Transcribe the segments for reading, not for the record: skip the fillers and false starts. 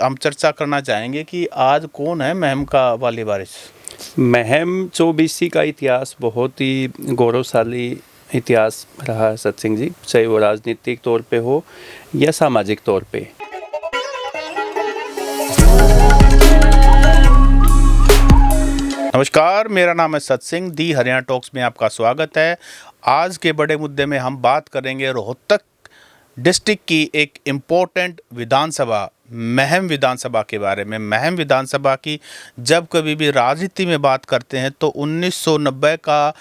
हम चर्चा करना चाहेंगे कि आज कौन है महम का वाली वारिस। महम चौबीसी का इतिहास बहुत ही गौरवशाली इतिहास रहा है सत सिंह जी, चाहे वो राजनीतिक तौर पे हो या सामाजिक तौर पे। नमस्कार, मेरा नाम है सत सिंह। दी हरियाणा टॉक्स में आपका स्वागत है। आज के बड़े मुद्दे में हम बात करेंगे रोहतक डिस्ट्रिक्ट की एक इम्पोर्टेंट विधानसभा महम विधानसभा के बारे में। महम विधानसभा की जब कभी भी राजनीति में बात करते हैं तो 1990 का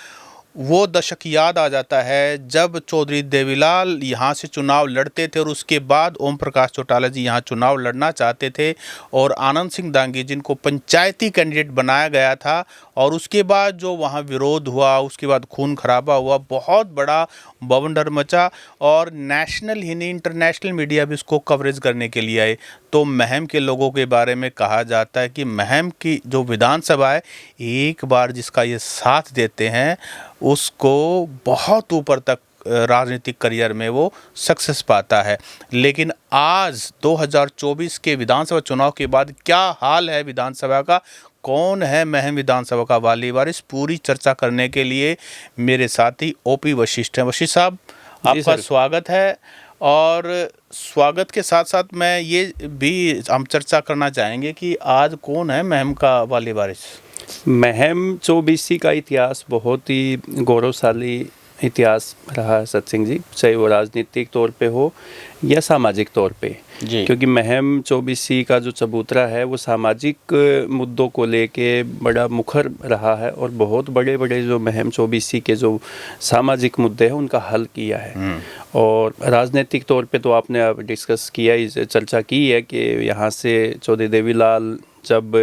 वो दशक याद आ जाता है जब चौधरी देवीलाल यहाँ से चुनाव लड़ते थे और उसके बाद ओम प्रकाश चौटाला जी यहाँ चुनाव लड़ना चाहते थे और आनंद सिंह डांगी जिनको पंचायती कैंडिडेट बनाया गया था, और उसके बाद जो वहाँ विरोध हुआ, उसके बाद खून खराबा हुआ, बहुत बड़ा बवंडर मचा और नेशनल ही नहीं इंटरनेशनल मीडिया भी उसको कवरेज करने के लिए आए। तो महम के लोगों के बारे में कहा जाता है कि महम की जो विधानसभा है, एक बार जिसका ये साथ देते हैं उसको बहुत ऊपर तक राजनीतिक करियर में वो सक्सेस पाता है। लेकिन आज 2024 के विधानसभा चुनाव के बाद क्या हाल है विधानसभा का, कौन है महम विधानसभा का वाली वारिस, पूरी चर्चा करने के लिए मेरे साथी ओपी वशिष्ठ हैं। वशिष्ठ साहब, आपका स्वागत है। और स्वागत के साथ साथ मैं ये भी हम चर्चा करना चाहेंगे कि आज कौन है महम का वाली वारिस। महम चौबीसी का इतिहास बहुत ही गौरवशाली इतिहास रहा है सत सिंह जी, चाहे वो राजनीतिक तौर पे हो या सामाजिक तौर पे जी। क्योंकि महम चौबीसी का जो चबूतरा है वो सामाजिक मुद्दों को लेके बड़ा मुखर रहा है और बहुत बड़े बड़े जो महम चौबीसी के जो सामाजिक मुद्दे हैं उनका हल किया है। और राजनीतिक तौर पे तो आपने अब डिस्कस किया ही, चर्चा की है कि यहाँ से चौधरी देवीलाल जब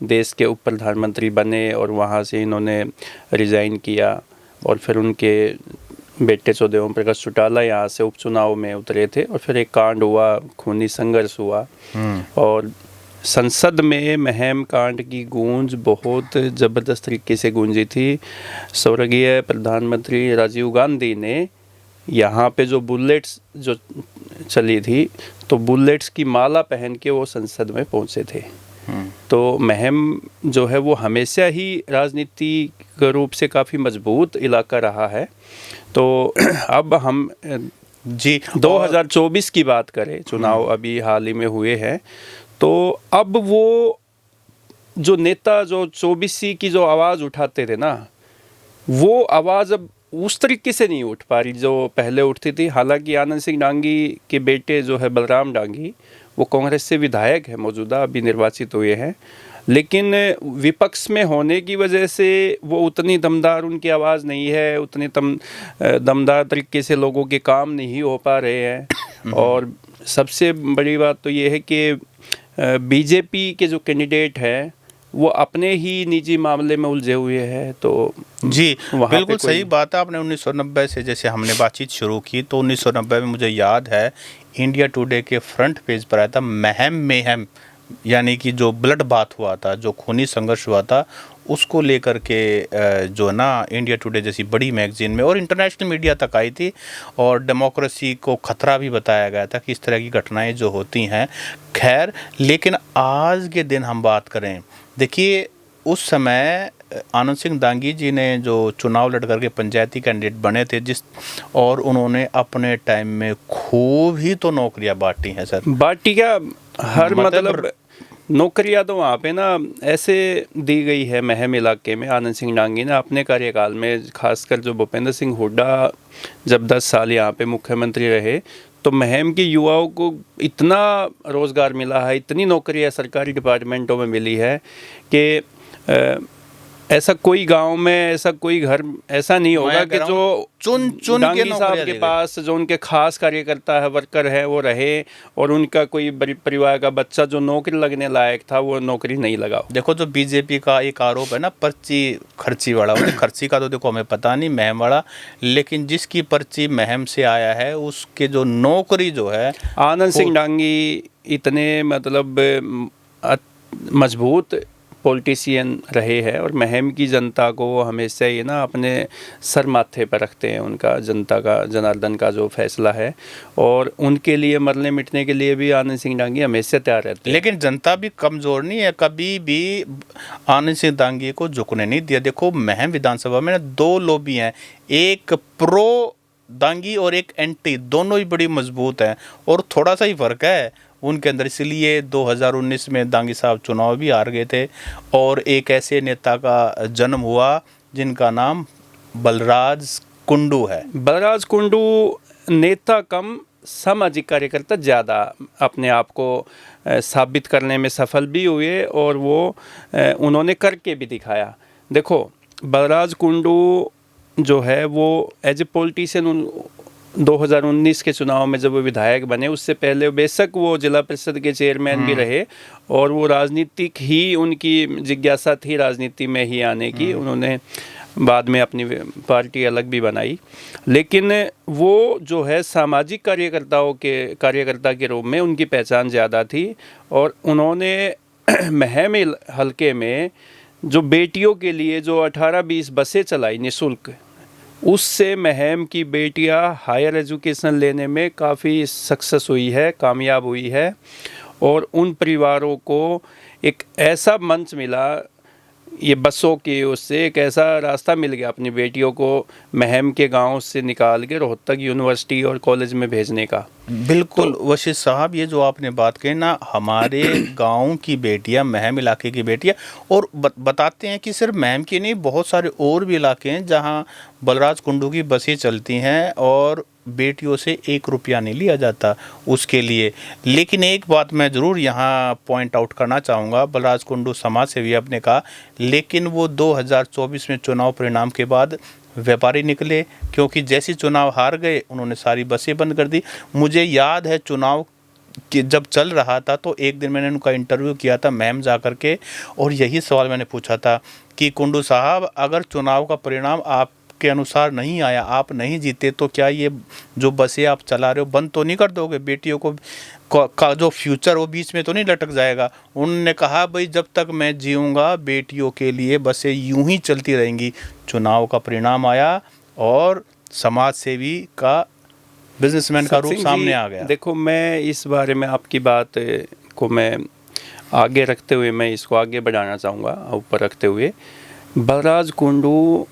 देश के उप प्रधानमंत्री बने और वहाँ से इन्होंने रिज़ाइन किया और फिर उनके बेटे चौधरी ओम प्रकाश चौटाला यहाँ से उपचुनाव में उतरे थे और फिर एक कांड हुआ, खूनी संघर्ष हुआ और संसद में महम कांड की गूंज बहुत ज़बरदस्त तरीके से गूंजी थी। स्वर्गीय प्रधानमंत्री राजीव गांधी ने यहाँ पे जो बुलेट्स जो चली थी तो बुलेट्स की माला पहन के वो संसद में पहुँचे थे। तो महम जो है वो हमेशा ही राजनीतिक रूप से काफ़ी मजबूत इलाका रहा है। तो अब हम जी 2024 की बात करें, चुनाव अभी हाल ही में हुए हैं, तो अब वो जो नेता जो चौबीसी की जो आवाज़ उठाते थे ना, वो आवाज़ अब उस तरीके से नहीं उठ पा रही जो पहले उठती थी। हालांकि आनंद सिंह डांगी के बेटे जो है बलराम डांगी वो कांग्रेस से विधायक है, मौजूदा अभी निर्वाचित हुए हैं, लेकिन विपक्ष में होने की वजह से वो उतनी दमदार उनकी आवाज़ नहीं है, उतनी दमदार तरीके से लोगों के काम नहीं हो पा रहे हैं। और सबसे बड़ी बात तो ये है कि बीजेपी के जो कैंडिडेट हैं वो अपने ही निजी मामले में उलझे हुए हैं। तो जी बिल्कुल सही बात है। आपने 1990 से जैसे हमने बातचीत शुरू की तो 1990 में मुझे याद है इंडिया टुडे के फ्रंट पेज पर आया था महम, यानी कि जो ब्लड बाथ हुआ था, जो खूनी संघर्ष हुआ था, उसको लेकर के जो ना इंडिया टुडे जैसी बड़ी मैगजीन में और इंटरनेशनल मीडिया तक आई थी और डेमोक्रेसी को खतरा भी बताया गया था कि इस तरह की घटनाएं जो होती हैं। खैर, लेकिन आज के दिन हम बात करें, देखिए उस समय आनंद सिंह डांगी जी ने जो चुनाव लड़ करके पंचायती कैंडिडेट बने थे और उन्होंने अपने टाइम में खूब ही तो नौकरियां बांटी हैं सर। बांटी क्या, हर मतलब नौकरियां तो वहाँ पे ना ऐसे दी गई है महम इलाके में। आनंद सिंह डांगी ने अपने कार्यकाल में, खासकर जो भूपेंद्र सिंह हुड्डा जब 10 साल यहाँ पे मुख्यमंत्री रहे, तो महम के युवाओं को इतना रोज़गार मिला है, इतनी नौकरियां सरकारी डिपार्टमेंटों में मिली है कि ऐसा कोई गांव में, ऐसा कोई घर ऐसा नहीं होगा कि जो चुन डांगी साहब के पास जो उनके खास कार्यकर्ता है, वर्कर है, वो रहे और उनका कोई परिवार का बच्चा जो नौकरी लगने लायक था वो नौकरी नहीं लगा। देखो जो बीजेपी का एक आरोप है ना पर्ची खर्ची वाला, खर्ची का तो देखो हमें पता नहीं, महम वाला, लेकिन जिसकी पर्ची महम से आया है उसके जो नौकरी जो है, आनंद सिंह डांगी इतने मतलब मजबूत पॉलिटिशियन रहे हैं और महम की जनता को वो हमेशा ये ना अपने सर माथे पर रखते हैं, उनका जनता का, जनार्दन का जो फैसला है, और उनके लिए मरने मिटने के लिए भी आनंद सिंह डांगी हमेशा तैयार रहते हैं। लेकिन जनता भी कमज़ोर नहीं है, कभी भी आनंद सिंह डांगी को झुकने नहीं दिया। देखो महम विधानसभा में ना 2 लॉबी हैं, एक प्रो दांगी और एक एंटी, दोनों ही बड़ी मजबूत हैं और थोड़ा सा ही फर्क है उनके अंदर। इसलिए 2019 में दांगी साहब चुनाव भी हार गए थे और एक ऐसे नेता का जन्म हुआ जिनका नाम बलराज कुंडू है। बलराज कुंडू नेता कम सामाजिक कार्यकर्ता ज़्यादा अपने आप को साबित करने में सफल भी हुए और वो उन्होंने करके भी दिखाया। देखो बलराज कुंडू जो है वो एज ए पॉलिटिशियन 2019 के चुनाव में जब वो विधायक बने, उससे पहले बेशक वो जिला परिषद के चेयरमैन भी रहे और वो राजनीतिक ही उनकी जिज्ञासा थी, राजनीति में ही आने की। उन्होंने बाद में अपनी पार्टी अलग भी बनाई, लेकिन वो जो है सामाजिक कार्यकर्ता के रूप में उनकी पहचान ज़्यादा थी और उन्होंने महम हलके में जो बेटियों के लिए जो 18-20 बसें चलाई निःशुल्क, उससे महम की बेटियां हायर एजुकेशन लेने में काफ़ी सक्सेस हुई है, कामयाब हुई है और उन परिवारों को एक ऐसा मंच मिला, ये बसों की उससे एक ऐसा रास्ता मिल गया अपनी बेटियों को महम के गांव से निकाल के रोहतक यूनिवर्सिटी और कॉलेज में भेजने का। बिल्कुल वशीद साहब, ये जो आपने बात कही ना, हमारे गांव की बेटियां, महम इलाके की बेटियां, और बताते हैं कि सिर्फ महम की नहीं, बहुत सारे और भी इलाके हैं जहां बलराज कुंडू की बसें चलती हैं और बेटियों से 1 रुपया नहीं लिया जाता उसके लिए। लेकिन एक बात मैं ज़रूर यहाँ पॉइंट आउट करना चाहूँगा, बलराज कुंडू समाज सेवी आपने कहा, लेकिन वो 2024 में चुनाव परिणाम के बाद व्यापारी निकले, क्योंकि जैसे चुनाव हार गए उन्होंने सारी बसें बंद कर दी। मुझे याद है चुनाव कि जब चल रहा था तो एक दिन मैंने उनका इंटरव्यू किया था महम जा कर के, और यही सवाल मैंने पूछा था कि कुंडू साहब, अगर चुनाव का परिणाम आपके अनुसार नहीं आया, आप नहीं जीते, तो क्या ये जो बसें आप चला रहे हो बंद तो नहीं कर दोगे? बेटियों का जो फ्यूचर वो बीच में तो नहीं लटक जाएगा? उन्होंने कहा भाई जब तक मैं जीऊँगा बेटियों के लिए बसें यूं ही चलती रहेंगी। चुनाव का परिणाम आया और समाज सेवी का, बिजनेसमैन का रूप सामने आ गया। देखो मैं इस बारे में आपकी बात को मैं आगे रखते हुए मैं इसको आगे बढ़ाना चाहूँगा, ऊपर रखते हुए। बलराज कुंडू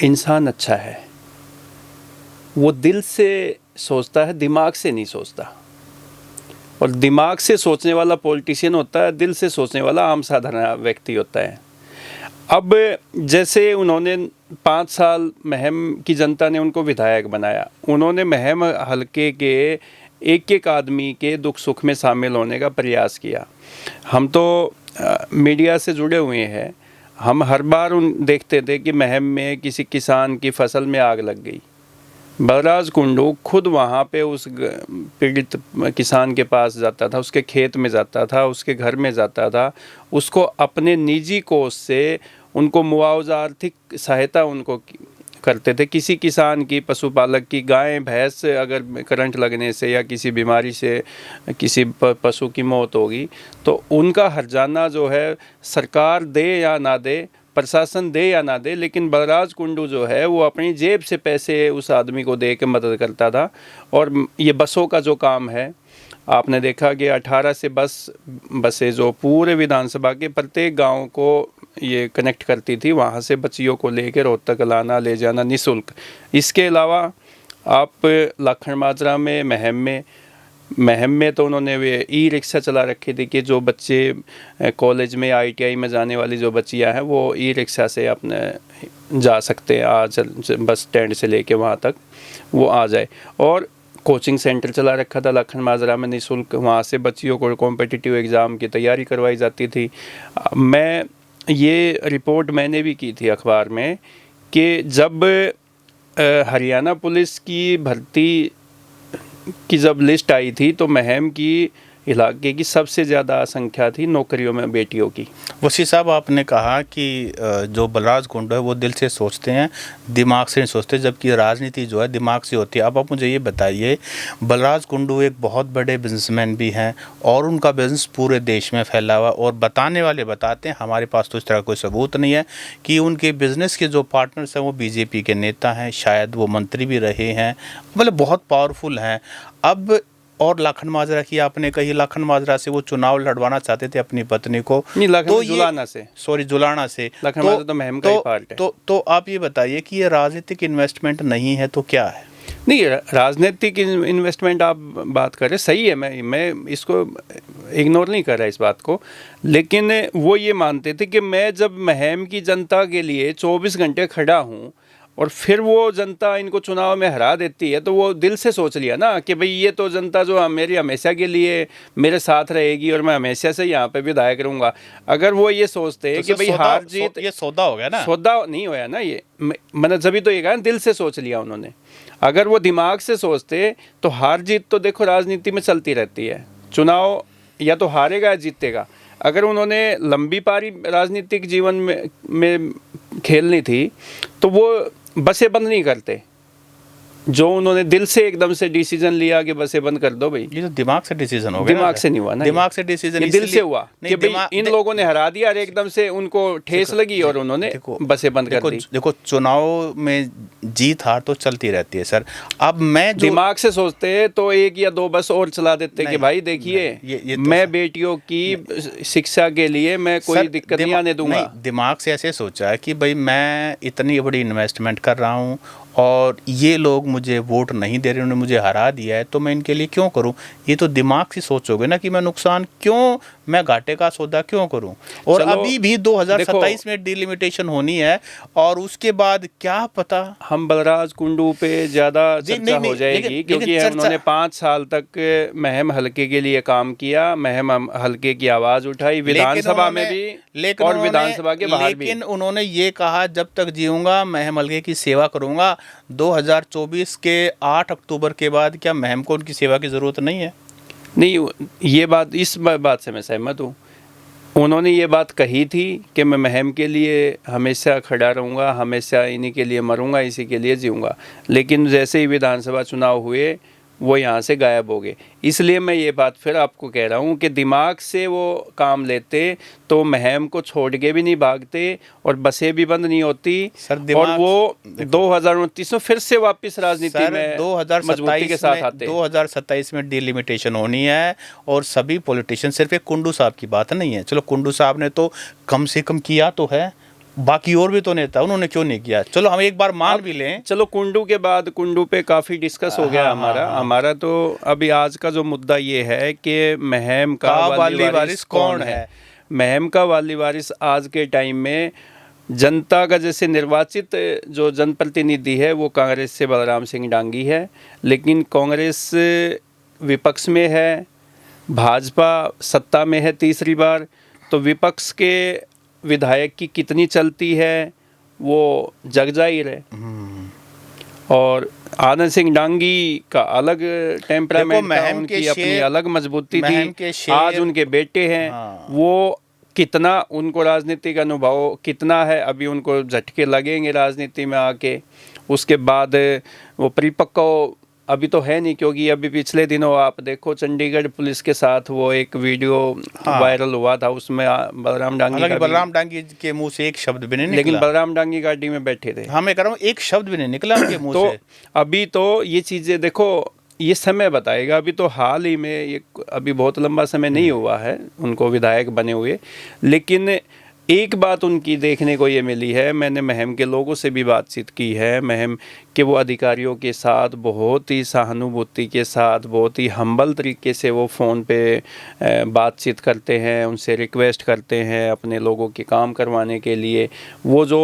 इंसान अच्छा है, वो दिल से सोचता है, दिमाग से नहीं सोचता। और दिमाग से सोचने वाला पॉलिटिशियन होता है, दिल से सोचने वाला आम साधारण व्यक्ति होता है। अब जैसे उन्होंने 5 साल महम की जनता ने उनको विधायक बनाया, उन्होंने महम हलके के एक आदमी के दुख सुख में शामिल होने का प्रयास किया। हम तो मीडिया से जुड़े हुए हैं, हम हर बार देखते थे कि महम में किसी किसान की फसल में आग लग गई, बलराज कुंडू खुद वहाँ पे उस पीड़ित किसान के पास जाता था, उसके खेत में जाता था, उसके घर में जाता था, उसको अपने निजी कोष से उनको मुआवजा, आर्थिक सहायता उनको करते थे। किसी किसान की, पशुपालक की गाय भैंस अगर करंट लगने से या किसी बीमारी से किसी पशु की मौत होगी तो उनका हर्जाना जो है सरकार दे या ना दे, प्रशासन दे या ना दे, लेकिन बलराज कुंडू जो है वो अपनी जेब से पैसे उस आदमी को दे के मदद करता था। और ये बसों का जो काम है, आपने देखा कि 18 से बसें जो पूरे विधानसभा के प्रत्येक गांव को ये कनेक्ट करती थी, वहाँ से बच्चियों को लेकर रोहतक लाना ले जाना निःशुल्क। इसके अलावा आप लाखन माजरा में, महम में तो उन्होंने वे ई रिक्शा चला रखी थी कि जो बच्चे कॉलेज में, ITI में जाने वाली जो बच्चियां हैं वो ई रिक्शा से अपने जा सकते हैं, आज बस स्टैंड से लेके वहाँ तक वो आ जाए। और कोचिंग सेंटर चला रखा था लाखन माजरा में निःशुल्क, वहाँ से बच्चियों को कॉम्पिटिटिव एग्ज़ाम की तैयारी करवाई जाती थी। मैं ये रिपोर्ट मैंने भी की थी अखबार में कि जब हरियाणा पुलिस की भर्ती की जब लिस्ट आई थी तो महम की इलाके की सबसे ज़्यादा संख्या थी नौकरियों में बेटियों की। वसी साहब, आपने कहा कि जो बलराज कुंडू है वो दिल से सोचते हैं, दिमाग से नहीं सोचते, जबकि राजनीति जो है दिमाग से होती है। अब आप मुझे ये बताइए, बलराज कुंडू एक बहुत बड़े बिजनेसमैन भी हैं और उनका बिजनेस पूरे देश में फैला हुआ, और बताने वाले बताते हैं, हमारे पास तो इस तरह कोई सबूत नहीं है कि उनके बिजनेस के जो पार्टनर्स हैं वो बीजेपी के नेता हैं, शायद वो मंत्री भी रहे हैं, मतलब बहुत पावरफुल हैं। अब और लाखन माजरा की आपने कही, लाखन माजरा से वो चुनाव लड़वाना चाहते थे अपनी पत्नी को, नहीं, तो जुलाना से, सॉरी जुलाना से, लाखन माजरा तो महम का ही पार्ट है। तो आप ये बताइए कि ये राजनीतिक इन्वेस्टमेंट नहीं है तो क्या है? नहीं, राजनीतिक इन्वेस्टमेंट आप बात करें सही है, मैं इसको इग्नोर नहीं कर रहा इस बात को, लेकिन वो ये मानते थे कि मैं जब महम की जनता के लिए 24 घंटे खड़ा हूँ और फिर वो जनता इनको चुनाव में हरा देती है, तो वो दिल से सोच लिया ना कि भाई ये तो जनता जो मेरी हमेशा के लिए मेरे साथ रहेगी और मैं हमेशा से यहाँ पे विधायक रहूँगा। अगर वो ये सोचते तो कि भाई हार जीत, ये सौदा हो गया ना, सौदा नहीं होया ना, ये मैंने जब तो ये कहा दिल से सोच लिया उन्होंने। अगर वो दिमाग से सोचते तो हार जीत तो देखो राजनीति में चलती रहती है, चुनाव या तो हारेगा या जीतेगा। अगर उन्होंने लंबी पारी राजनीतिक जीवन में खेलनी थी तो वो बसें बंद नहीं करते, जो उन्होंने दिल से एकदम से डिसीजन लिया कि बसें बंद कर दो भाई। ये तो दिमाग से डिसीजन हो गया, दिमाग से नहीं हुआ ना, दिमाग से डिसीजन दिल से हुआ कि भाई इन लोगों ने हरा दिया और एकदम से उनको ठेस लगी और उन्होंने बसें बंद कर दी। देखो चुनाव में जीत हार तो चलती रहती है सर। अब मैं दिमाग से सोचते तो 1 या 2 बस और चला देते कि भाई देखिए मैं बेटियों की शिक्षा के लिए मैं कोई दिक्कत नहीं आने दूंगा। दिमाग से ऐसे सोचा है कि भाई मैं इतनी बड़ी इन्वेस्टमेंट कर रहा हूँ और ये लोग मुझे वोट नहीं दे रहे, उन्होंने मुझे हरा दिया है, तो मैं इनके लिए क्यों करूं? ये तो दिमाग से सोचोगे ना कि मैं नुकसान क्यों, मैं घाटे का सौदा क्यों करूं? और अभी भी 2027 में डिलिमिटेशन होनी है और उसके बाद क्या पता हम बलराज कुंडू पे ज़्यादा चर्चा हो जाएगी, क्योंकि उन्होंने 5 साल तक महम हल्के के लिए काम किया, महम हल्के की आवाज़ उठाई विधानसभा में भी और विधानसभा के बाहर भी। लेकिन उन्होंने ये कहा जब तक जीऊंगा महम हल्के की सेवा करूंगा। 2024 के 8 अक्टूबर के बाद क्या महम को उनकी सेवा की ज़रूरत नहीं है? नहीं, ये बात, इस बात से मैं सहमत हूँ। उन्होंने ये बात कही थी कि मैं महम के लिए हमेशा खड़ा रहूँगा, हमेशा इन्हीं के लिए मरूँगा, इसी के लिए जीऊँगा, लेकिन जैसे ही विधानसभा चुनाव हुए वो यहाँ से गायब हो गए। इसलिए मैं ये बात फिर आपको कह रहा हूँ कि दिमाग से वो काम लेते तो महम को छोड़ के भी नहीं भागते और बसें भी बंद नहीं होती और वो 2029 में फिर से वापस राजनीति में 2027 के साथ आते। 2027 में डिलिमिटेशन होनी है और सभी पॉलिटिशियन, सिर्फ एक कुंडू साहब की बात नहीं है। चलो कुंडू साहब ने तो कम से कम किया तो है, बाकी और भी तो नेता उन्होंने क्यों नहीं किया? चलो हम एक बार मान भी लें। चलो कुंडू के बाद कुंडू पे काफ़ी डिस्कस हो गया हमारा तो अभी आज का जो मुद्दा ये है कि महम का वाली वारिस कौन है। महम का वाली वारिस आज के टाइम में जनता का जैसे निर्वाचित जो जनप्रतिनिधि है वो कांग्रेस से बलराम सिंह डांगी है, लेकिन कांग्रेस विपक्ष में है, भाजपा सत्ता में है तीसरी बार, तो विपक्ष के विधायक की कितनी चलती है वो जग जाहिर है। और आनंद सिंह डांगी का अलग टेम्परामेंट था, उनकी अपनी अलग मजबूती थी। आज उनके बेटे हैं, वो कितना उनको राजनीतिक अनुभव कितना है, अभी उनको झटके लगेंगे राजनीति में आके। उसके बाद वो परिपक्व अभी तो है नहीं, क्योंकि अभी पिछले दिनों आप देखो चंडीगढ़ पुलिस के साथ वो एक वीडियो वायरल हुआ था, उसमें बलराम डांगी के मुंह से एक शब्द भी नहीं निकला, लेकिन बलराम डांगी गाड़ी में बैठे थे। हाँ मैं कह रहा हूँ एक शब्द भी नहीं निकला उनके मुंह से। अभी तो ये चीज़ें देखो, ये समय बताएगा। अभी तो हाल ही में ये अभी बहुत लंबा समय नहीं हुआ है उनको विधायक बने हुए, लेकिन एक बात उनकी देखने को ये मिली है, मैंने महम के लोगों से भी बातचीत की है, महम के वो अधिकारियों के साथ बहुत ही सहानुभूति के साथ, बहुत ही हम्बल तरीके से वो फ़ोन पे बातचीत करते हैं, उनसे रिक्वेस्ट करते हैं अपने लोगों के काम करवाने के लिए। वो जो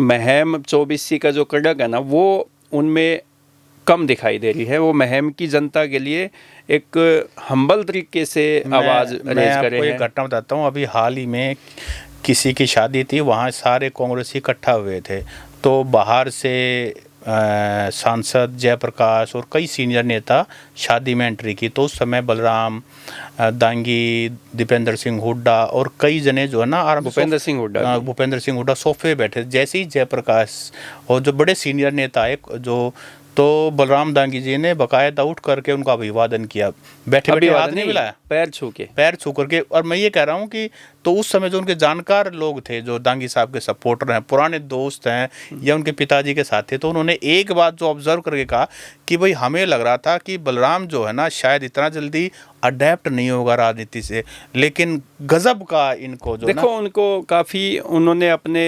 महम 24C का जो कड़क है ना, वो उनमें कम दिखाई दे रही है। वो महम की जनता के लिए एक हम्बल तरीके से आवाज़ रेज करे हैं। मैं आपको एक घटना बताता हूँ। अभी हाल ही में किसी की शादी थी, वहाँ सारे कांग्रेसी इकट्ठा हुए थे, तो बाहर से सांसद जयप्रकाश और कई सीनियर नेता शादी में एंट्री की। तो उस समय बलराम दांगी, दीपेंद्र सिंह हुड्डा और कई जने जो है ना भूपेंद्र सिंह हुड्डा भूपेंद्र सिंह हुड्डा सोफे बैठे। जैसे ही जयप्रकाश और जो बड़े सीनियर नेता है जो, तो बलराम दांगी जी ने बकायदा उठ करके उनका अभिवादन किया, बैठे बैठे हाथ नहीं मिलाया, पैर छू करके। और मैं ये कह रहा हूँ कि तो उस समय जो उनके जानकार लोग थे, जो दांगी साहब के सपोर्टर हैं, पुराने दोस्त हैं या उनके पिताजी के साथ थे, तो उन्होंने एक बात जो ऑब्जर्व करके कहा कि भाई हमें लग रहा था कि बलराम जो है ना शायद इतना जल्दी अडेप्ट नहीं होगा राजनीति से, लेकिन गजब का इनको जो देखो उनको काफ़ी उन्होंने अपने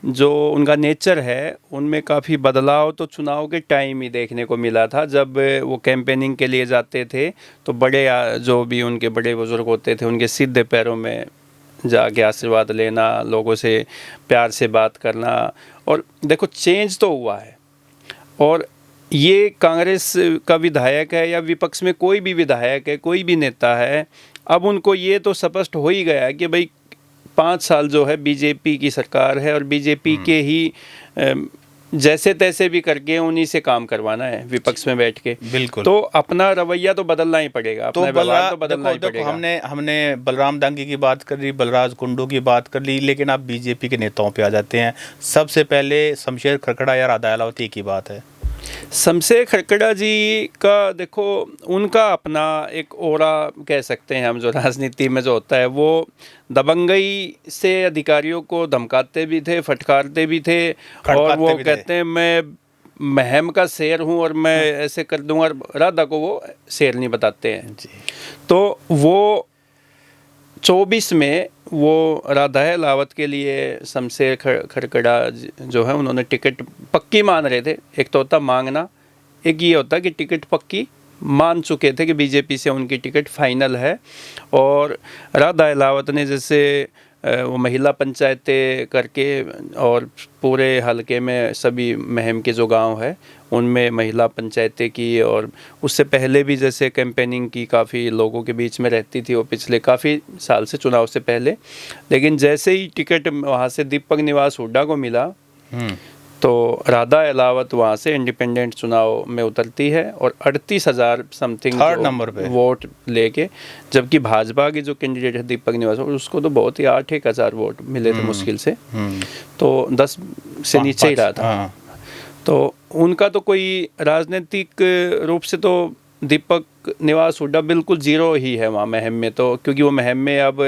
जो उनका नेचर है उनमें काफ़ी बदलाव तो चुनाव के टाइम ही देखने को मिला था। जब वो कैंपेनिंग के लिए जाते थे तो बड़े जो भी उनके बड़े बुजुर्ग होते थे उनके सीधे पैरों में जाके आशीर्वाद लेना, लोगों से प्यार से बात करना। और देखो चेंज तो हुआ है, और ये कांग्रेस का विधायक है या विपक्ष में कोई भी विधायक है, कोई भी नेता है, अब उनको ये तो स्पष्ट हो ही गया है कि भाई 5 साल जो है बीजेपी की सरकार है और बीजेपी के ही जैसे तैसे भी करके उन्हीं से काम करवाना है विपक्ष में बैठ के। बिल्कुल। तो अपना रवैया तो बदलना ही पड़ेगा, अपना व्यवहार तो बदलना ही पड़ेगा। हमने बलराम दांगी की बात कर ली, बलराज कुंडू की बात कर ली, लेकिन आप बीजेपी के नेताओं पे आ जाते हैं। सबसे पहले शमशेर खरकड़ा या राधा अलावती की बात है। शमशेर खरकड़ा जी का देखो उनका अपना एक ओरा कह सकते हैं हम, जो राजनीति में जो होता है वो दबंगई से अधिकारियों को धमकाते भी थे, फटकारते भी थे, और वो कहते हैं मैं महम का शेर हूँ और मैं ऐसे कर दूंगा। राधा को वो शेर नहीं बताते हैं जी। तो वो 24 में वो राधा अलावत के लिए शमशेर खरकड़ा जो है उन्होंने टिकट पक्की मान रहे थे। एक तो होता मांगना, एक ये होता कि टिकट पक्की मान चुके थे कि बीजेपी से उनकी टिकट फाइनल है। और राधा अलावत ने जैसे वो महिला पंचायतें करके और पूरे हलके में सभी महम के जो गांव है उनमें महिला पंचायतें की, और उससे पहले भी जैसे कैंपेनिंग की काफ़ी लोगों के बीच में रहती थी वो पिछले काफ़ी साल से, चुनाव से पहले। लेकिन जैसे ही टिकट वहाँ से दीपक निवास हुड्डा को मिला तो राधा अलावत वहाँ से इंडिपेंडेंट चुनाव में उतरती है और 38,000 समथिंग थर्ड नंबर पे वोट लेके, जबकि भाजपा की जो कैंडिडेट है दीपक निवास उसको तो बहुत ही 8-1 हज़ार वोट मिले थे मुश्किल से, तो 10 से नीचे ही रहा था। तो उनका तो कोई राजनीतिक रूप से तो दीपक निवास हुड्डा बिल्कुल जीरो ही है वहाँ महम में, तो क्योंकि वो महम में अब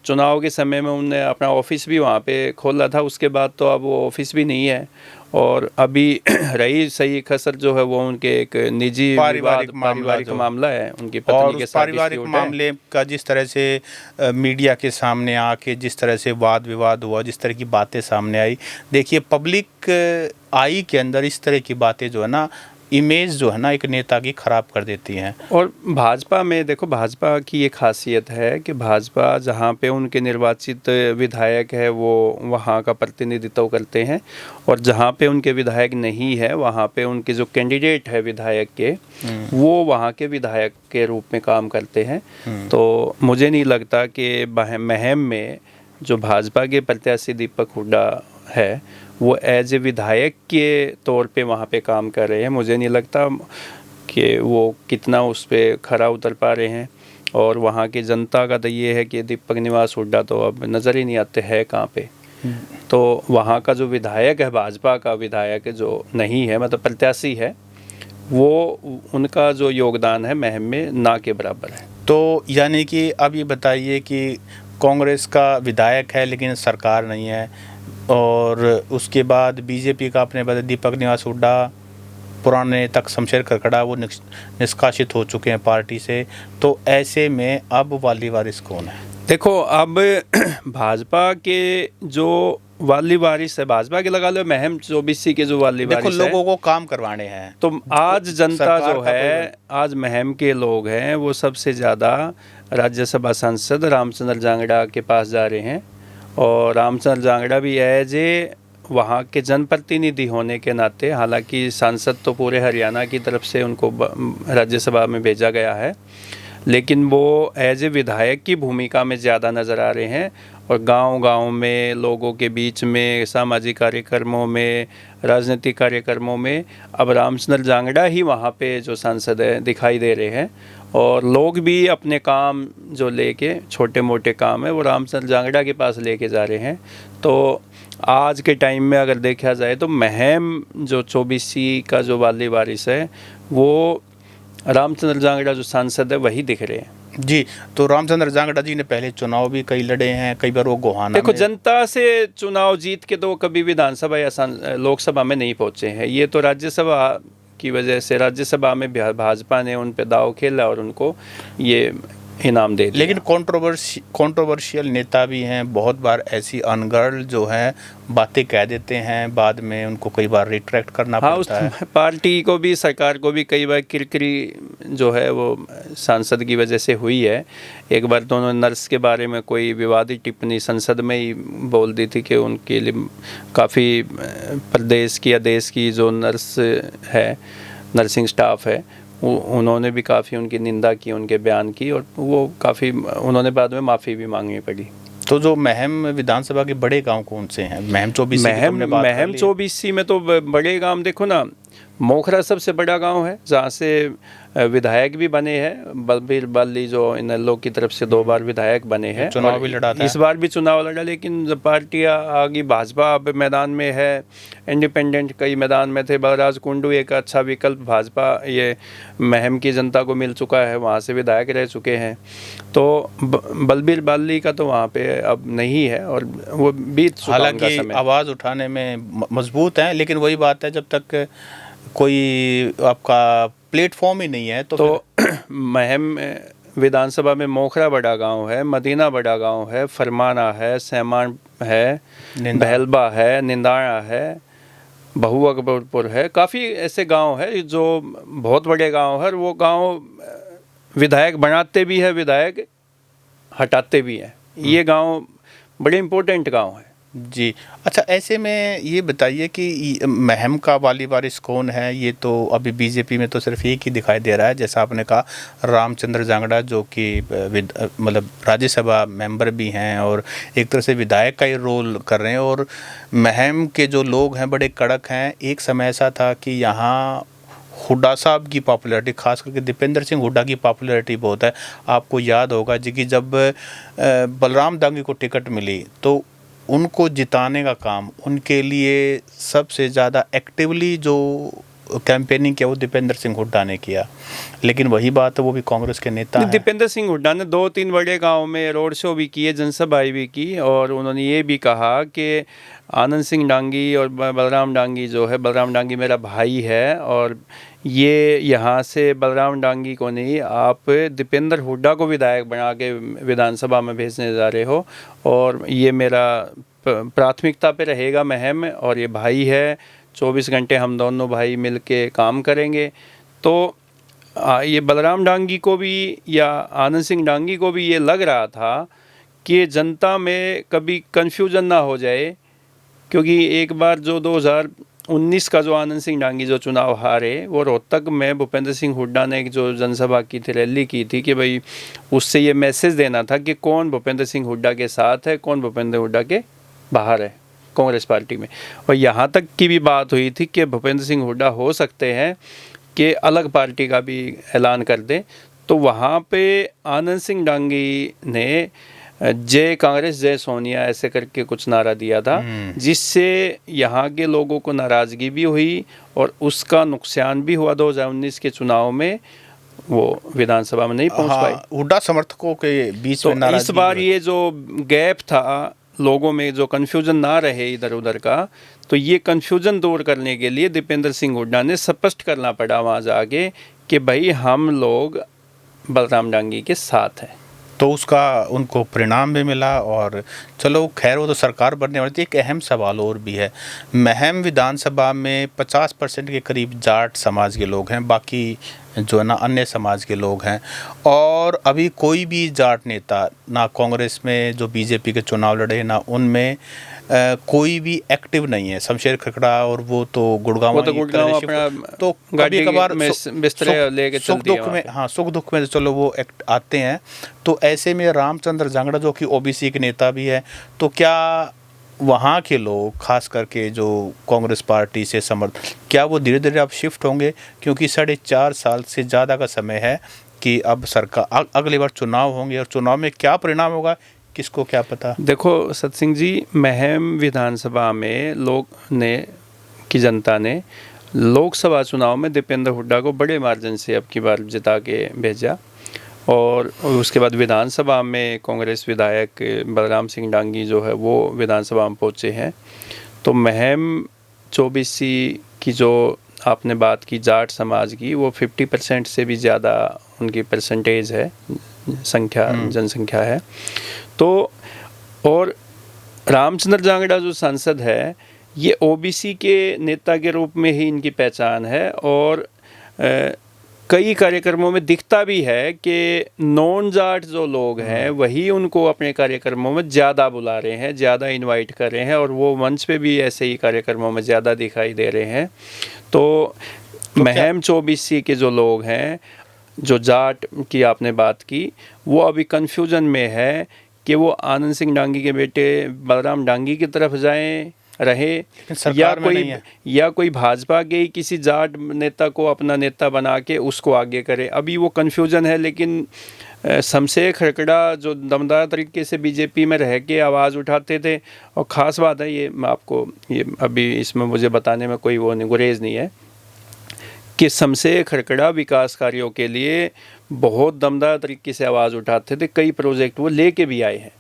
चुनाव के समय में उन्होंने अपना ऑफिस भी वहाँ पे खोला था, उसके बाद तो अब वो ऑफिस भी नहीं है। और अभी रही सही खसर जो है वो उनके एक निजी पारिवारिक मामला है उनकी पत्नी के साथ। पारिवारिक मामले का जिस तरह से मीडिया के सामने आके जिस तरह से वाद विवाद हुआ, जिस तरह की बातें सामने आई, देखिए पब्लिक आई के अंदर इस तरह की बातें जो है ना इमेज जो है ना एक नेता की खराब कर देती हैं। और भाजपा में देखो भाजपा की एक खासियत है कि भाजपा जहाँ पे उनके निर्वाचित विधायक है वो वहाँ का प्रतिनिधित्व करते हैं, और जहाँ पे उनके विधायक नहीं है वहाँ पे उनके जो कैंडिडेट है विधायक के वो वहाँ के विधायक के रूप में काम करते हैं। तो मुझे नहीं लगता कि महम में जो भाजपा के प्रत्याशी दीपक हुड्डा है वो एज ए विधायक के तौर पे वहाँ पे काम कर रहे हैं। मुझे नहीं लगता कि वो कितना उस पर खरा उतर पा रहे हैं। और वहाँ की जनता का तो ये है कि दीपक निवास हुड्डा तो अब नज़र ही नहीं आते हैं कहाँ पे। तो वहाँ का जो विधायक है, भाजपा का विधायक जो नहीं है मतलब प्रत्याशी है, वो उनका जो योगदान है महम में ना के बराबर है। तो यानी कि अब ये बताइए कि कांग्रेस का विधायक है लेकिन सरकार नहीं है, और उसके बाद बीजेपी का अपने बदले दीपक निवास हुड्डा, पुराने तक शमशेर खरकड़ा वो निष्कासित हो चुके हैं पार्टी से, तो ऐसे में अब वाली वारिस कौन है? देखो अब भाजपा के जो वाली वारिस है, भाजपा के लगा लो महम 24 के जो वाली वारिस है, देखो लोगों को काम करवाने हैं। तो आज जनता जो है, आज महम के लोग हैं वो सबसे ज़्यादा राज्यसभा सांसद रामचंद्र जांगड़ा के पास जा रहे हैं। और रामचंद्र जांगड़ा भी एज ए वहाँ के जनप्रतिनिधि होने के नाते, हालांकि सांसद तो पूरे हरियाणा की तरफ से उनको राज्यसभा में भेजा गया है, लेकिन वो एज ए विधायक की भूमिका में ज़्यादा नज़र आ रहे हैं। और गांव-गांव में लोगों के बीच में सामाजिक कार्यक्रमों में, राजनीतिक कार्यक्रमों में अब रामचंद्र जांगड़ा ही वहाँ पे जो सांसद है दिखाई दे रहे हैं। और लोग भी अपने काम जो लेके छोटे मोटे काम है वो रामचंद्र जांगड़ा के पास लेके जा रहे हैं। तो आज के टाइम में अगर देखा जाए तो महम जो 24C का जो वाली वारिस है वो रामचंद्र जांगड़ा जो सांसद है वही दिख रहे हैं। जी, तो रामचंद्र जांगड़ा जी ने पहले चुनाव भी कई लड़े हैं, कई बार वो गोहाना देखो में जनता से चुनाव जीत के तो वो कभी विधानसभा या लोकसभा में नहीं पहुंचे हैं। ये तो राज्यसभा की वजह से राज्यसभा में भाजपा ने उन पे दाव खेला और उनको ये इनाम दे दिया। लेकिन कंट्रोवर्शियल नेता भी हैं, बहुत बार ऐसी अनगढ़ जो हैं बातें कह देते हैं, बाद में उनको कई बार रिट्रैक्ट करना पड़ता है। पार्टी को भी सरकार को भी कई बार किरकिरी जो है वो सांसद की वजह से हुई है। एक बार तो उन्होंने नर्स के बारे में कोई विवादित टिप्पणी संसद में ही बोल दी थी कि उनके लिए काफ़ी प्रदेश की या देश की जो नर्स है, नर्सिंग स्टाफ है, उन्होंने भी काफ़ी उनकी निंदा की, उनके बयान की, और वो काफ़ी उन्होंने बाद में माफ़ी भी मांगनी पड़ी। तो जो महम विधानसभा के बड़े गांव कौन से हैं? महम 24C में तो बड़े गांव देखो ना, मोखरा सबसे बड़ा गांव है जहाँ से विधायक भी बने हैं। बलबीर बाली जो इनेलो की तरफ से 2 बार विधायक बने हैं, चुनाव भी लड़ा था, इस बार भी चुनाव लड़ा। लेकिन जब पार्टी आगे भाजपा अब मैदान में है, इंडिपेंडेंट कई मैदान में थे, बलराज कुंडू एक अच्छा विकल्प भाजपा ये महम की जनता को मिल चुका है, वहाँ से विधायक रह चुके हैं। तो बलबीर बाली का तो वहाँ पे अब नहीं है और वो बीत चुका उनका समय। हालांकि आवाज़ उठाने में मजबूत हैं, लेकिन वही बात है जब तक कोई आपका प्लेटफॉर्म ही नहीं है तो महम विधानसभा में मोखरा बड़ा गांव है, मदीना बड़ा गांव है, फरमाना है, सहमान है, बहलबा है, निंदाड़ा है, बहु अकबरपुर है। काफ़ी ऐसे गांव है जो बहुत बड़े गांव है, और वो गांव विधायक बनाते भी है, विधायक हटाते भी हैं। ये गांव बड़े इम्पोर्टेंट गांव है। जी, अच्छा, ऐसे में ये बताइए कि महम का वाली वारिस कौन है? ये तो अभी बीजेपी में तो सिर्फ एक ही दिखाई दे रहा है, जैसा आपने कहा रामचंद्र जांगड़ा, जो कि मतलब राज्यसभा मेंबर भी हैं और एक तरह से विधायक का ही रोल कर रहे हैं। और महम के जो लोग हैं बड़े कड़क हैं। एक समय ऐसा था कि यहाँ हुड्डा साहब की पॉपुलैरिटी, खास करके दीपेंद्र सिंह हुड्डा की पॉपुलैरिटी बहुत है। आपको याद होगा जी कि जब बलराम दांगी को टिकट मिली तो उनको जिताने का काम, उनके लिए सबसे ज़्यादा एक्टिवली जो कैंपेनिंग किया वो दीपेंद्र सिंह हुड्डा ने किया। लेकिन वही बात है, वो भी कांग्रेस के नेता हैं। दीपेंद्र सिंह हुड्डा ने 2-3 बड़े गांव में रोड शो भी किए, जनसभाएं भी की, और उन्होंने ये भी कहा कि आनंद सिंह डांगी और बलराम डांगी जो है, बलराम डांगी मेरा भाई है और ये यहाँ से बलराम डांगी को नहीं, आप दीपेंद्र हुड्डा को विधायक बना के विधानसभा में भेजने जा रहे हो, और ये मेरा प्राथमिकता पे रहेगा महम, और ये भाई है, 24 घंटे हम दोनों भाई मिल के काम करेंगे। तो ये बलराम डांगी को भी या आनंद सिंह डांगी को भी ये लग रहा था कि जनता में कभी कन्फ्यूजन ना हो जाए, क्योंकि एक बार जो 2019 का जो आनंद सिंह डांगी जो चुनाव हारे, वो रोहतक में भूपेंद्र सिंह हुड्डा ने एक जो जनसभा की थी, रैली की थी, कि भाई उससे ये मैसेज देना था कि कौन भूपेंद्र सिंह हुड्डा के साथ है, कौन भूपेंद्र हुड्डा के बाहर है कांग्रेस पार्टी में। और यहाँ तक की भी बात हुई थी कि भूपेंद्र सिंह हुड्डा हो सकते हैं कि अलग पार्टी का भी ऐलान कर दें। तो वहाँ पे आनंद सिंह डांगी ने जय कांग्रेस जय सोनिया ऐसे करके कुछ नारा दिया था, जिससे यहाँ के लोगों को नाराज़गी भी हुई और उसका नुकसान भी हुआ। 2019 के चुनाव में वो विधानसभा में नहीं पहुँच पाए। हुड्डा समर्थकों के बीच में तो इस बार ये जो गैप था लोगों में, जो कन्फ्यूजन ना रहे इधर उधर का, तो ये कन्फ्यूजन दूर करने के लिए दीपेंद्र सिंह हुड्डा ने स्पष्ट करना पड़ा वहाँ जाके कि भाई हम लोग बलराम डांगी के साथ हैं। तो उसका उनको परिणाम भी मिला। और चलो खैर, वो तो सरकार बनने वाली थी। एक अहम सवाल और भी है, महम विधानसभा में 50% के करीब जाट समाज के लोग हैं, बाकी जो है ना अन्य समाज के लोग हैं। और अभी कोई भी जाट नेता ना कांग्रेस में जो बीजेपी के चुनाव लड़े, ना उनमें कोई भी एक्टिव नहीं है। शमशेर खकड़ा और वो तो गुड़गांव अपना तो कभी कभार बिस्तर लेके सुख दुख में, हाँ सुख दुख में चलो वो एक्ट आते हैं। तो ऐसे में रामचंद्र जांगड़ा जो कि ओबीसी के नेता भी है, तो क्या वहाँ के लोग खास करके जो कांग्रेस पार्टी से समर्थन, क्या वो धीरे धीरे अब शिफ्ट होंगे? क्योंकि 4.5 साल से ज़्यादा का समय है कि अब सरकार अगली बार चुनाव होंगे और चुनाव में क्या परिणाम होगा, किसको क्या पता। देखो सत्सिंह जी, महम विधानसभा में की जनता ने लोकसभा चुनाव में दीपेंद्र हुड्डा को बड़े मार्जिन से अब की बार जिता के भेजा, और उसके बाद विधानसभा में कांग्रेस विधायक बलराम सिंह डांगी जो है वो विधानसभा में पहुँचे हैं। तो महम 24C की जो आपने बात की जाट समाज की, वो 50% से भी ज़्यादा उनकी परसेंटेज है, जनसंख्या है। तो और रामचंद्र जांगड़ा जो सांसद है, ये ओबीसी के नेता के रूप में ही इनकी पहचान है, और कई कार्यक्रमों में दिखता भी है कि नॉन जाट जो लोग हैं वही उनको अपने कार्यक्रमों में ज़्यादा बुला रहे हैं, ज़्यादा इनवाइट कर रहे हैं, और वो मंच पे भी ऐसे ही कार्यक्रमों में ज़्यादा दिखाई दे रहे हैं। तो महम 24C के जो लोग हैं, जो जाट की आपने बात की, वो अभी कन्फ्यूजन में है कि वो आनंद सिंह डांगी के बेटे बलराम डांगी की तरफ जाएं रहे, या कोई भाजपा के ही किसी जाट नेता को अपना नेता बना के उसको आगे करे। अभी वो कन्फ्यूजन है। लेकिन शमशेर खरकड़ा जो दमदार तरीके से बीजेपी में रह के आवाज़ उठाते थे, और ख़ास बात है ये, मैं आपको ये अभी इसमें मुझे बताने में कोई वो नहीं, गुरेज नहीं है कि शमशेर खरकड़ा विकास कार्यों के लिए बहुत दमदार तरीके से आवाज़ उठाते थे। कई प्रोजेक्ट वो लेके भी आए हैं।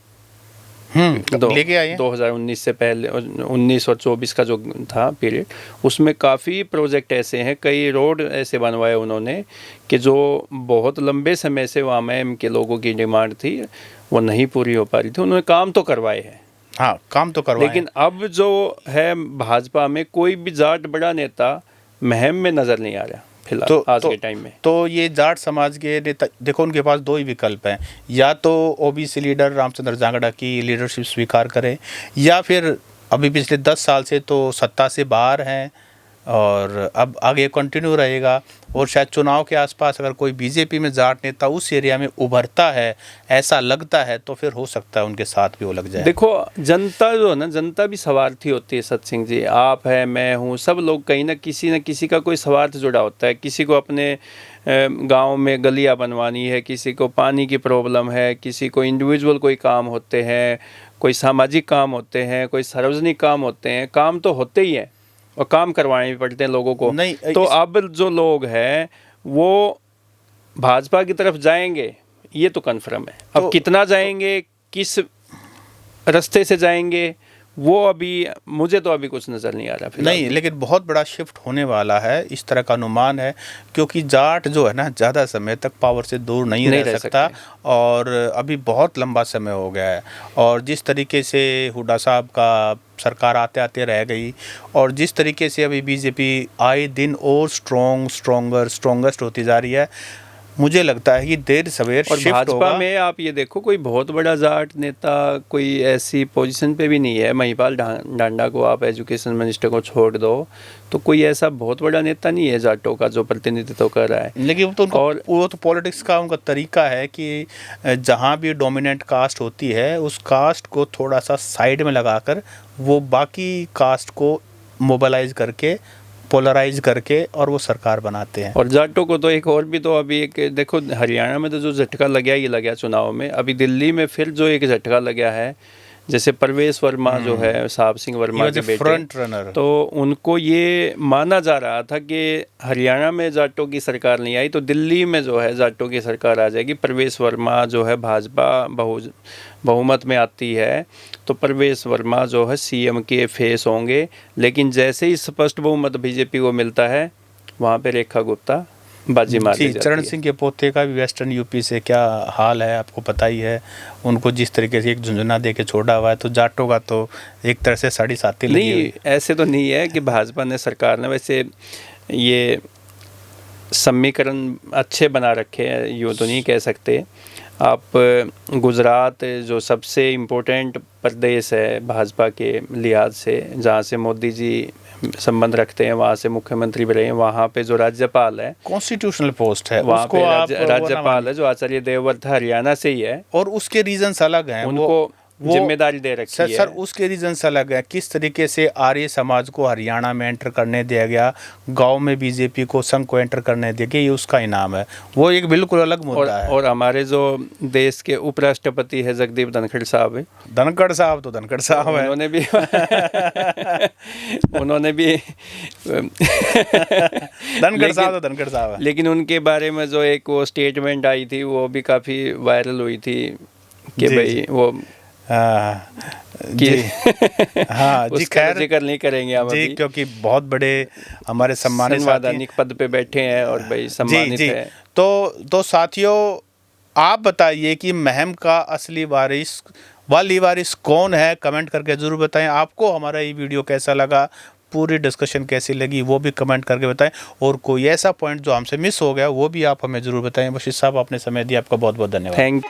लेके आए हैं 2019 से पहले, 19 और 24 का जो था पीरियड, उसमें काफ़ी प्रोजेक्ट ऐसे हैं, कई रोड ऐसे बनवाए उन्होंने कि जो बहुत लंबे समय से वहाँ में के लोगों की डिमांड थी, वो नहीं पूरी हो पा रही थी। उन्होंने काम तो करवाए हैं। हाँ, काम तो करवाए। लेकिन अब जो है भाजपा में कोई भी जाट बड़ा नेता महम में नज़र नहीं आ रहा फिलहाल आज के टाइम में। तो ये जाट समाज के नेता, देखो उनके पास दो ही विकल्प हैं, या तो ओबीसी लीडर रामचंद्र जांगड़ा की लीडरशिप स्वीकार करें, या फिर अभी पिछले 10 साल से तो सत्ता से बाहर हैं और अब आगे कंटिन्यू रहेगा। और शायद चुनाव के आसपास अगर कोई बीजेपी में जाट नेता उस एरिया में उभरता है, ऐसा लगता है, तो फिर हो सकता है उनके साथ भी वो लग जाए। देखो जनता जो है ना, जनता भी स्वार्थी होती है सत्सिंह जी। आप है, मैं हूँ, सब लोग कहीं ना किसी का कोई स्वार्थ जुड़ा होता है। किसी को अपने गांव में गलियां बनवानी है, किसी को पानी की प्रॉब्लम है, किसी को इंडिविजुअल कोई काम होते हैं, कोई सामाजिक काम होते हैं, कोई सार्वजनिक काम होते हैं। काम तो होते ही हैं और काम करवाने भी पड़ते हैं लोगों को। तो अब जो लोग हैं वो भाजपा की तरफ जाएंगे, ये तो कन्फर्म है। अब कितना जाएंगे, किस रास्ते से जाएंगे, वो अभी मुझे तो अभी कुछ नज़र नहीं आ रहा नहीं, लेकिन बहुत बड़ा शिफ्ट होने वाला है, इस तरह का अनुमान है, क्योंकि जाट जो है ना ज़्यादा समय तक पावर से दूर नहीं रह सकता, और अभी बहुत लंबा समय हो गया है। और जिस तरीके से हुड्डा साहब का सरकार आते आते रह गई, और जिस तरीके से अभी बीजेपी आए दिन और स्ट्रॉन्गेस्ट होती जा रही है, मुझे लगता है कि देर सवेर और भाजपा में आप ये देखो, कोई बहुत बड़ा जाट नेता कोई ऐसी पोजीशन पे भी नहीं है। महिपाल डांडा को आप एजुकेशन मिनिस्टर को छोड़ दो, तो कोई ऐसा बहुत बड़ा नेता नहीं है जाटों का जो प्रतिनिधित्व कर रहा है। लेकिन वो तो पॉलिटिक्स का उनका तरीका है कि जहाँ भी डोमिनेंट कास्ट होती है, उस कास्ट को थोड़ा सा साइड में लगाकर वो बाकी कास्ट को मोबिलाइज करके, पोलराइज करके, और वो सरकार बनाते हैं। और जाटों को तो एक और भी, तो अभी एक देखो हरियाणा में तो जो झटका लगा चुनाव में, अभी दिल्ली में फिर जो एक झटका लगा है, जैसे परवेश वर्मा जो है, साहब सिंह वर्मा के बेटे, फ्रंट रनर, तो उनको ये माना जा रहा था कि हरियाणा में जाटों की सरकार नहीं आई तो दिल्ली में जो है जाटों की सरकार आ जाएगी। परवेश वर्मा जो है भाजपा बहुमत में आती है, तो परवेश वर्मा जो है सीएम के फेस होंगे। लेकिन जैसे ही स्पष्ट बहुमत बीजेपी को मिलता है, वहाँ पे रेखा गुप्ता बाजी मार दी जाती है। चरण सिंह के पोते का भी वेस्टर्न यूपी से क्या हाल है आपको पता ही है। उनको जिस तरीके से एक झुंझुना दे के छोड़ा हुआ है, तो जाटों का तो एक तरह से साड़ी साथी लगी नहीं, ऐसे तो नहीं है कि भाजपा ने, सरकार ने वैसे ये समीकरण अच्छे बना रखे हैं, यूँ तो नहीं कह सकते। आप गुजरात जो सबसे इम्पोर्टेंट प्रदेश है भाजपा के लिहाज से, जहाँ से मोदी जी संबंध रखते हैं, वहाँ से मुख्यमंत्री भी रहे हैं, वहाँ पे जो राज्यपाल है, कॉन्स्टिट्यूशनल पोस्ट है, वहाँ पे राज्यपाल है जो आचार्य देवव्रत हरियाणा से ही है, और उसके रीजंस अलग हैं। जिम्मेदारी दे रखी सर, है। सर उसके रीजंस अलग है। किस तरीके से आर्य समाज को हरियाणा में एंटर करने दिया गया, गांव में बीजेपी को, संघ को एंटर करने दिया गया, ये उसका इनाम है। वो एक बिल्कुल अलग मुद्दा है। और हमारे जो देश के उपराष्ट्रपति है जगदीप धनखड़ साहब है, धनखड़ साहब तो धनखड़ साहब है, उन्होंने भी उन्होंने भी धनखड़ साहब तो धनखड़ साहब है। लेकिन उनके बारे में जो एक वो स्टेटमेंट आई थी वो भी काफ़ी वायरल हुई थी कि जी, भाई जी। वो हाँ कि जी, हाँ जी, उसका खैर जिक्र नहीं करेंगे हम जी, अभी। क्योंकि बहुत बड़े हमारे सम्मानित साथी संवैधानिक पद पे बैठे हैं और भाई जी सम्मानित जी। है। तो साथियों, आप बताइए कि महम का असली वाली वारिस कौन है? कमेंट करके ज़रूर बताएं। आपको हमारा ये वीडियो कैसा लगा, पूरी डिस्कशन कैसी लगी, वो भी कमेंट करके बताएं। और कोई ऐसा पॉइंट जो हमसे मिस हो गया वो भी आप हमें ज़रूर बताएं। बशीर साहब, आपने समय दिया, आपका बहुत बहुत धन्यवाद। थैंक